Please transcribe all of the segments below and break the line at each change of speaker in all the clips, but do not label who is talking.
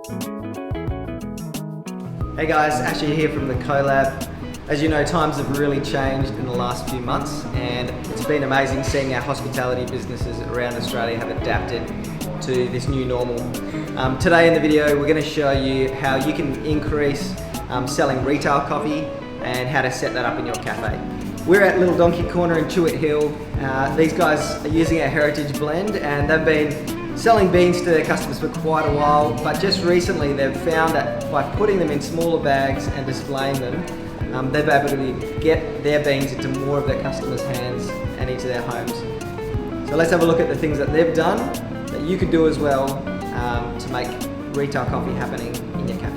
Hey guys, Asher here from the collab. As you know, times have really changed in the last few months, and it's been amazing seeing our hospitality businesses around Australia have adapted to this new normal. Today in the video, we're going to show you how you can increase selling retail coffee and how to set that up in your cafe. We're at Little Donkey Corner in Chewett Hill. These guys are using our heritage blend, and they've been selling beans to their customers for quite a while, but just recently they've found that by putting them in smaller bags and displaying them, they've been able to get their beans into more of their customers' hands and into their homes. So let's have a look at the things that they've done that you could do as well to make retail coffee happening in your cafe.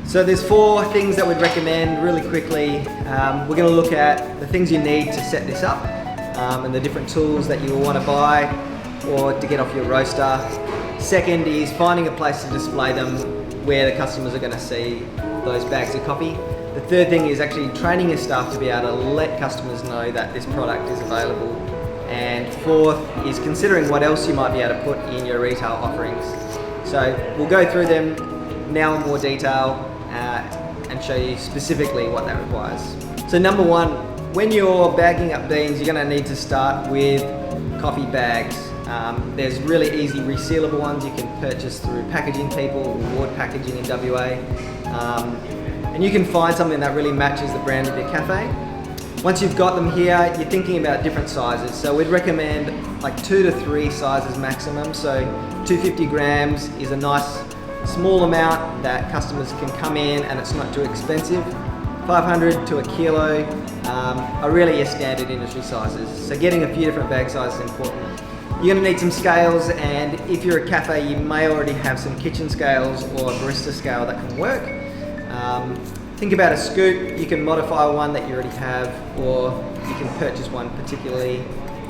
So there's 4 things that we'd recommend really quickly. We're going to look at the things you need to set this up and the different tools that you will want to buy or to get off your roaster. Second is finding a place to display them where the customers are going to see those bags of coffee. The third thing is actually training your staff to be able to let customers know that this product is available. And fourth is considering what else you might be able to put in your retail offerings. So we'll go through them now in more detail and show you specifically what that requires. So number 1, when you're bagging up beans, you're going to need to start with coffee bags. There's really easy resealable ones you can purchase through Packaging People, Reward Packaging in WA. And you can find something that really matches the brand of your cafe. Once you've got them here, you're thinking about different sizes. So we'd recommend like 2 to 3 sizes maximum. So 250 grams is a nice small amount that customers can come in and it's not too expensive. 500 to a kilo are really your standard industry sizes. So getting a few different bag sizes is important. You're going to need some scales, and if you're a cafe, you may already have some kitchen scales or a barista scale that can work. Think about a scoop. You can modify one that you already have, or you can purchase one particularly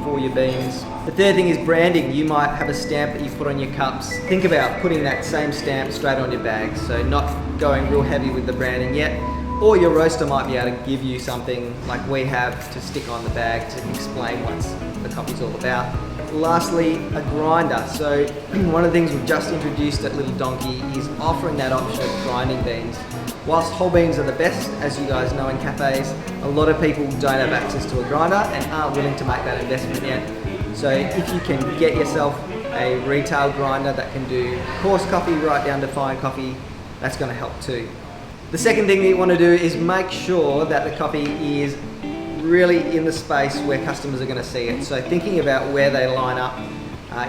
for your beans. The third thing is branding. You might have a stamp that you put on your cups. Think about putting that same stamp straight on your bags, so not going real heavy with the branding yet. Or your roaster might be able to give you something like we have to stick on the bag to explain what the coffee's all about. Lastly, a grinder. So one of the things we've just introduced at Little Donkey is offering that option of grinding beans. Whilst whole beans are the best, as you guys know in cafes, a lot of people don't have access to a grinder and aren't willing to make that investment yet. So if you can get yourself a retail grinder that can do coarse coffee right down to fine coffee, that's going to help too. The second thing that you want to do is make sure that the coffee is really in the space where customers are going to see it. So thinking about where they line up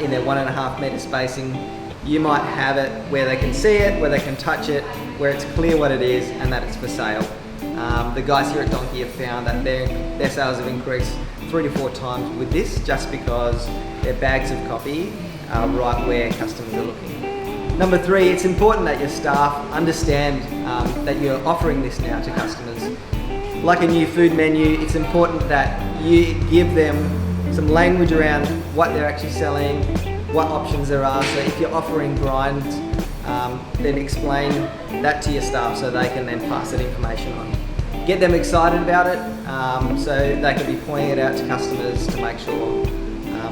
in their 1.5 meter spacing, you might have it where they can see it, where they can touch it, where it's clear what it is and that it's for sale. The guys here at Donkey have found that their sales have increased 3 to 4 times with this, just because their bags of coffee are right where customers are looking. Number 3, it's important that your staff understand that you're offering this now to customers. Like a new food menu, it's important that you give them some language around what they're actually selling, what options there are. So if you're offering grinds, then explain that to your staff so they can then pass that information on. Get them excited about it so they can be pointing it out to customers to make sure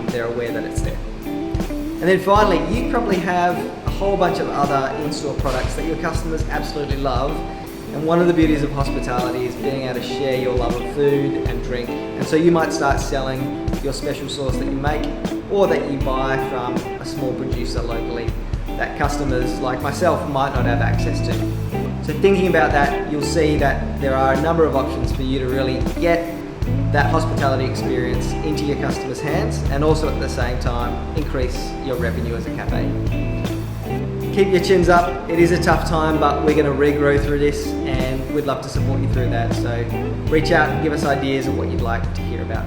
they're aware that it's there. And then finally, you probably have a whole bunch of other in-store products that your customers absolutely love. And one of the beauties of hospitality is being able to share your love of food and drink. And so you might start selling your special sauce that you make or that you buy from a small producer locally that customers like myself might not have access to. So thinking about that, you'll see that there are a number of options for you to really get that hospitality experience into your customers' hands and also at the same time increase your revenue as a cafe. Keep your chins up. It is a tough time, but we're going to regrow through this and we'd love to support you through that. So reach out and give us ideas of what you'd like to hear about.